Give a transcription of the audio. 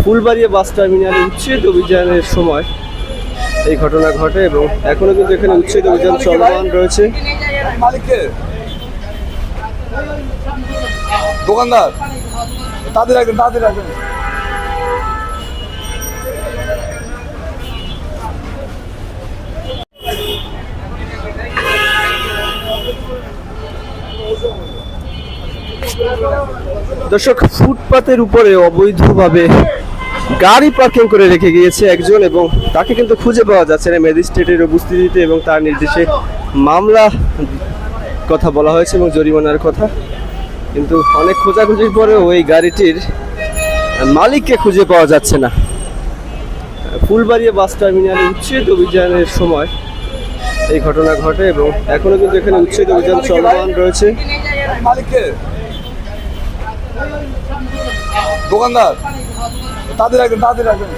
ফুলবাড়িয়া বাস টার্মিনালে উচ্ছেদ অভিযানের সময় এই ঘটনা ঘটে এবং এখনো কিন্তু এখানে উচ্ছেদ অভিযান চলমান রয়েছে। মালিককে দোকানদার তাদের রাখবেন। দর্শক, ফুটপাতের উপরে অবৈধভাবে গাড়ি পার্কিং করে রেখে গিয়েছে একজন এবং তাকে কিন্তু খুঁজে পাওয়া যাচ্ছে না ম্যাজিস্ট্রেটের উপস্থিতিতে এবং তার নির্দেশে মামলা কথা বলা হয়েছে এবং জরিমানার কথা, কিন্তু অনেক খোঁজাখুঁজির পরেও ওই গাড়িটির মালিককে খুঁজে পাওয়া যাচ্ছে না। ফুলবাড়িয়া বাস টার্মিনালে উচ্ছেদ অভিযানের সময় এই ঘটনা ঘটে এবং এখনো কিন্তু এখানে উচ্ছেদ অভিযান চলমান রয়েছে। মালিককে দোকানদার তাদের রাখবেন।